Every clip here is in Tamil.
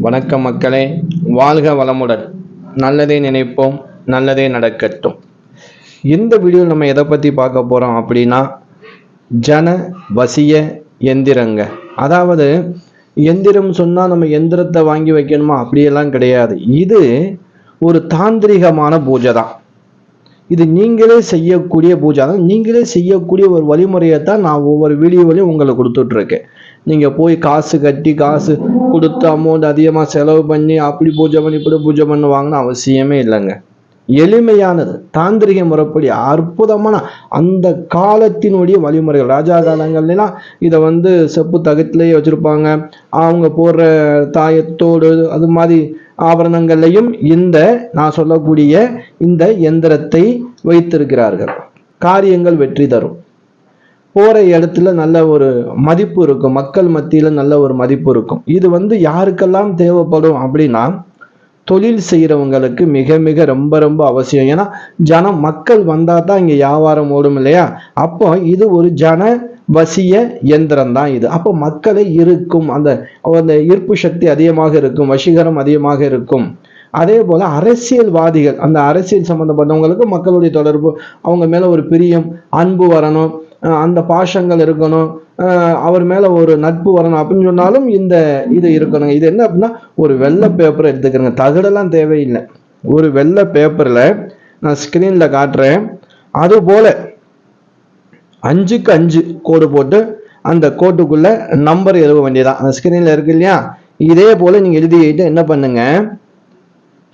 வணக்கம் மக்களே, வாழ்க வளமுடன். நல்லதே நினைப்போம், நல்லதே நடக்கட்டும். இந்த வீடியோவில் நம்ம எதை பற்றி பார்க்க போகிறோம் அப்படின்னா, ஜன வசிய எந்திரங்க. அதாவது எந்திரம் சொன்னால் நம்ம எந்திரத்தை வாங்கி வைக்கணுமா அப்படியெல்லாம் கிடையாது. இது ஒரு தாந்திரிகமான பூஜை தான். இது நீங்களே செய்யக்கூடிய பூஜை தான். நீங்களே செய்யக்கூடிய ஒரு வழிமுறையை தான் நான் ஒவ்வொரு வீடியோவிலையும் உங்களுக்கு கொடுத்துட்ருக்கேன். நீங்கள் போய் காசு கட்டி காசு கொடுத்து அமௌண்ட் அதிகமாக செலவு பண்ணி அப்படி பூஜை பண்ணி இப்படி பூஜை பண்ணுவாங்கன்னு அவசியமே இல்லைங்க. எளிமையானது, தாந்திரிக முறைப்படி அற்புதமான அந்த காலத்தினுடைய வழிமுறைகள். ராஜா காலங்கள்லாம் இதை செப்பு தகத்திலேயே வச்சுருப்பாங்க. அவங்க போடுற தாயத்தோடு அது மாதிரி ஆபரணங்கள்லையும் நான் சொல்லக்கூடிய இந்த எந்திரத்தை வைத்திருக்கிறார்கள். காரியங்கள் வெற்றி தரும். போகிற இடத்துல நல்ல ஒரு மதிப்பு இருக்கும், மக்கள் மத்தியில் நல்ல ஒரு மதிப்பு இருக்கும். இது யாருக்கெல்லாம் தேவைப்படும் அப்படின்னா, தொழில் செய்கிறவங்களுக்கு மிக மிக ரொம்ப ரொம்ப அவசியம். ஏன்னா மக்கள் வந்தால் தான் இங்கே வியாபாரம் ஓடும் இல்லையா? அப்போ இது ஒரு ஜன வசிய எந்திரம் தான் இது. அப்போ மக்களை இருக்கும், அந்த ஈர்ப்பு சக்தி அதிகமாக இருக்கும், வசீகரம் அதிகமாக இருக்கும். அதே போல அரசியல்வாதிகள், அந்த அரசியல் சம்பந்தப்பட்டவங்களுக்கு மக்களுடைய தொடர்பு, அவங்க மேல ஒரு பிரியம், அன்பு வரணும், அந்த பாசங்கள் இருக்கணும், அவர் மேல ஒரு நட்பு வரணும் அப்படின்னு சொன்னாலும் இது இருக்கணும். இது என்ன அப்படின்னா, ஒரு வெள்ளை பேப்பரை எடுத்துக்கிறேங்க. தகடெல்லாம் தேவையில்லை. ஒரு வெள்ளை பேப்பர்ல நான் ஸ்கிரீன்ல காட்டுறேன். அது போல 5க்கு 5 கோடு போட்டு அந்த கோட்டுக்குள்ள நம்பர் எழுத வேண்டியதான். அந்த ஸ்கிரீன்ல இருக்கு இல்லையா? இதே போல நீங்க எழுதிட்டு என்ன பண்ணுங்க,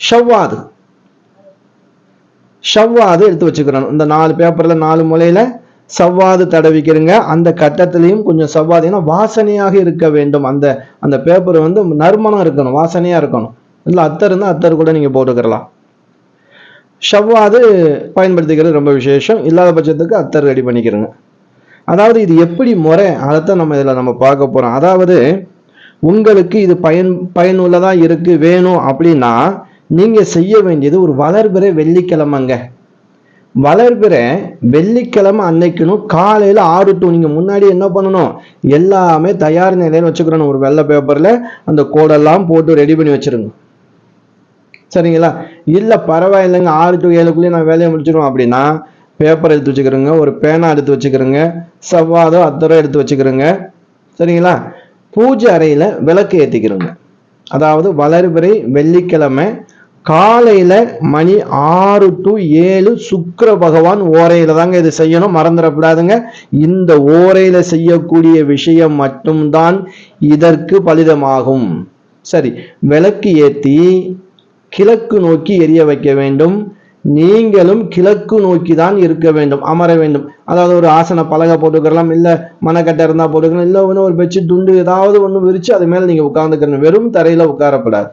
ஷவ்வாது எடுத்து வச்சுக்கிறோம். இந்த 4 பேப்பர்ல 4 முலையில சவ்வாது தடவிக்கிறங்க. அந்த கட்டத்திலையும் கொஞ்சம் சவ்வாது, ஏன்னா வாசனையாக இருக்க வேண்டும். அந்த பேப்பர் நறுமணம் இருக்கணும், வாசனையா இருக்கணும். இல்லை அத்தர் இருந்தால் அத்தர் கூட நீங்க போட்டுக்கிறலாம். ஷவ்வாது பயன்படுத்திக்கிறது ரொம்ப விசேஷம். இல்லாத பட்சத்துக்கு அத்தர் ரெடி பண்ணிக்கிறோங்க. அதாவது இது எப்படி முறை, அதைத்தான் நம்ம பார்க்க போறோம். அதாவது உங்களுக்கு இது பயனுள்ளதா இருக்கு, வேணும் அப்படின்னா நீங்க செய்ய வேண்டியது ஒரு வளர்பிறை வெள்ளிக்கிழமைங்க. வளர்பிறை வெள்ளிக்கிழமை அன்னைக்கணும் காலையில 6 to நீங்க முன்னாடி என்ன பண்ணணும், எல்லாமே தயார் நிலையில வச்சுக்கிறோம். ஒரு வெள்ளை பேப்பர்ல அந்த கோடெல்லாம் போட்டு ரெடி பண்ணி வச்சிருங்க. சரிங்களா? இல்ல பரவாயில்லைங்க, 6 to 7க்குள்ளேயே நான் வேலையை முடிச்சிடுவோம் அப்படின்னா, பேப்பர் எடுத்து வச்சுக்கிறோங்க, ஒரு பேனா எடுத்து வச்சுக்கிறோங்க, சவ்வாதோ அத்தரோ எடுத்து வச்சுக்கிறோங்க. சரிங்களா? பூஜை அறையில விளக்கு ஏற்றிக்கிறோங்க. அதாவது வளர்பிறை வெள்ளிக்கிழமை காலையில மணி 6 to 7 சுக்கிர பகவான் ஓரையில தாங்க இது செய்யணும், மறந்துடக்கூடாதுங்க. இந்த ஓரையில செய்யக்கூடிய விஷயம் மட்டும்தான் இதற்கு பலிதமாகும். சரி, விளக்கு ஏற்றி கிழக்கு நோக்கி எரிய வைக்க வேண்டும். நீங்களும் கிழக்கு நோக்கி தான் இருக்க வேண்டும், அமர வேண்டும். அதாவது ஒரு ஆசன பலகை போட்டுக்கலாம், இல்ல மனக்கட்டை இருந்தா போட்டுக்கலாம், இல்ல ஒரு பெட்ஷீட் துண்டு ஏதாவது ஒண்ணு விரிச்சு அது மேல நீங்க உட்கார்ந்துக்கணும். வெறும் தரையில உட்காரப்படாது.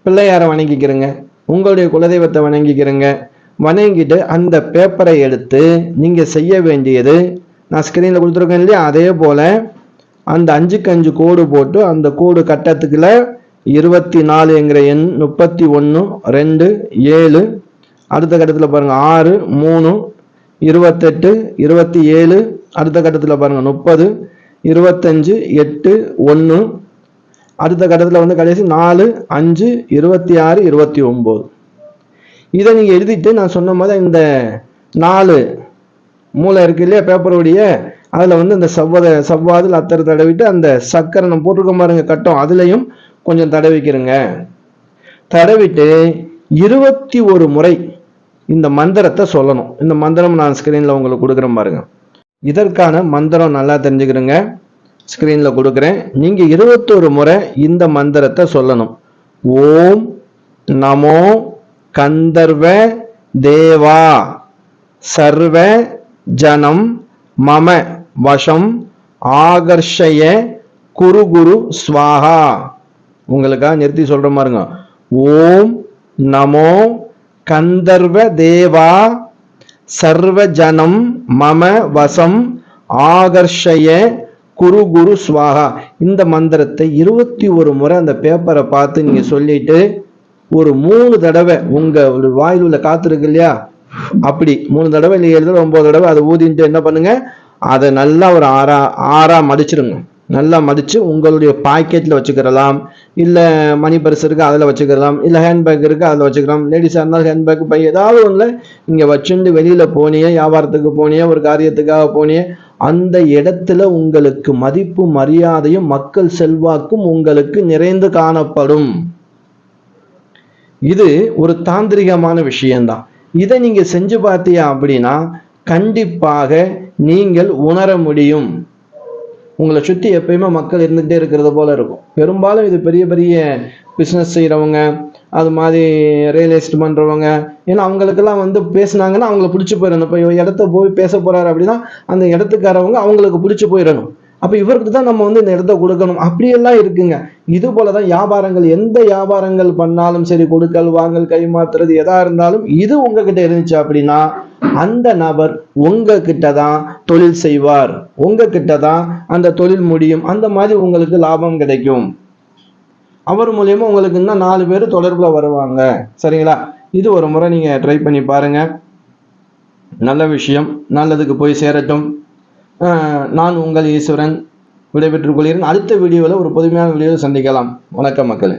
பிள்ளையார வணங்கிக்கிறங்க, உங்களுடைய குலதெய்வத்தை வணங்கிக்கிறங்க. வணங்கிட்டு அந்த பேப்பரை எடுத்து நீங்க செய்ய வேண்டியது, நான் ஸ்கிரீன்ல கொடுத்துருக்கேன் இல்லையா? அதே போல அந்த 5க்கு 5 கோடு போட்டு அந்த கோடு கட்டத்துக்குள்ள 24 என்கிற எண், 31 2 7, அடுத்த கட்டத்துல பாருங்க 6 3 28 27, அடுத்த கட்டத்துல பாருங்க 30 25 8 1, அடுத்த கட்டத்துல கடைசி 4 5 26 29. இதை நீங்க எழுதிட்டு நான் சொன்ன மாதிரி இந்த 4 மூளை இருக்கு இல்லையா பேப்பருடைய, அதுல இந்த சவ்வாதில் அத்தரை தடவிட்டு அந்த சக்கரை நம்ம போட்டிருக்க பாருங்க கட்டம், அதுலயும் கொஞ்சம் தடவிக்கிறங்க. தடவிட்டு 21 முறை இந்த மந்திரத்தை சொல்லணும். இந்த மந்திரம் நான் ஸ்கிரீன்ல உங்களுக்கு கொடுக்குறேன் பாருங்க. இதற்கான மந்திரம் நல்லா தெரிஞ்சுக்கிறேங்க, ஸ்கிரீன்ல கொடுக்குறேன். நீங்க 21 முறை இந்த மந்திரத்தை சொல்லணும். ஓம் நமோ கந்தர்வ தேவா சர்வ ஜனம் மம வசம் ஆகர்ஷய குரு குரு ஸ்வாஹா. உங்களுக்காக நிறுத்தி சொல்ற மாதிரிங்க. ஓம் நமோ கந்தர்வ தேவா சர்வ ஜனம் மம வசம் ஆகர்ஷய குரு குரு ஸ்வாஹா. இந்த மந்திரத்தை 21 முறை அந்த பேப்பரை பார்த்து நீங்க சொல்லிட்டு ஒரு 3 தடவை உங்க வாயில் உள்ள காத்து இருக்கு இல்லையா, அப்படி 3 தடவை இல்லை 7 தடவை 9 தடவை அதை ஊதிட்டு என்ன பண்ணுங்க, அதை நல்லா ஒரு ஆறா மடிச்சிருங்க. நல்லா மடித்து உங்களுடைய பாக்கெட்டில் வச்சுக்கிறலாம், இல்லை மணி பர்ஸ் இருக்குது அதில் வச்சுக்கிறலாம், இல்லை ஹேண்ட்பேக் இருக்குது அதில் வச்சுக்கலாம். லேடிஸாக இருந்தாலும் ஹேண்ட்பேக் பை ஏதாவது ஒன்றில் நீங்கள் வச்சுட்டு வெளியில் போனியே, வியாபாரத்துக்கு போனியே, ஒரு காரியத்துக்காக போனியே, அந்த இடத்துல உங்களுக்கு மதிப்பு மரியாதையும் மக்கள் செல்வாக்கும் உங்களுக்கு நிறைந்து காணப்படும். இது ஒரு தாந்திரிகமான விஷயம்தான். இதை நீங்க செஞ்சு பார்த்தீங்க அப்படின்னா கண்டிப்பாக நீங்கள் உணர முடியும். உங்களை சுற்றி எப்பயுமே மக்கள் இருந்துகிட்டே இருக்கிறது போல இருக்கும். பெரும்பாலும் இது பெரிய பெரிய பிஸ்னஸ் செய்கிறவங்க, அது மாதிரி ரியல் எஸ்டேட் பண்ணுறவங்க, ஏன்னா அவங்களுக்கெல்லாம் வந்து பேசுனாங்கன்னா அவங்களை பிடிச்சி போயிடணும். இப்போ இடத்த போய் பேச போகிறாரு அப்படின்னா அந்த இடத்துக்காரவங்க அவங்களுக்கு பிடிச்சி போயிடணும். அப்போ இவருக்கு தான் நம்ம வந்து இந்த இடத்த கொடுக்கணும், அப்படியெல்லாம் இருக்குங்க. இது போல தான் வியாபாரங்கள், எந்த வியாபாரங்கள் பண்ணாலும் சரி, கொடுக்கல் வாங்கல், கைமாத்துறது எதா இருந்தாலும் இது உங்ககிட்ட இருந்துச்சு அப்படின்னா அந்த நபர் உங்ககிட்ட தான் தொழில் செய்வார், உங்ககிட்ட தான் அந்த தொழில் முடியும். அந்த மாதிரி உங்களுக்கு லாபம் கிடைக்கும். அவர் மூலியமா உங்களுக்கு இன்னும் 4 பேர் தொடர்புல வருவாங்க. சரிங்களா? இது ஒரு முறை நீங்க ட்ரை பண்ணி பாருங்க. நல்ல விஷயம் நல்லதுக்கு போய் சேரட்டும். நான் உங்கள் ஈஸ்வரன் விடைபெற்றுக் கொள்கிறேன். அடுத்த வீடியோவில் ஒரு புதுமையான வீடியோவில் சந்திக்கலாம். வணக்கம் மக்களே.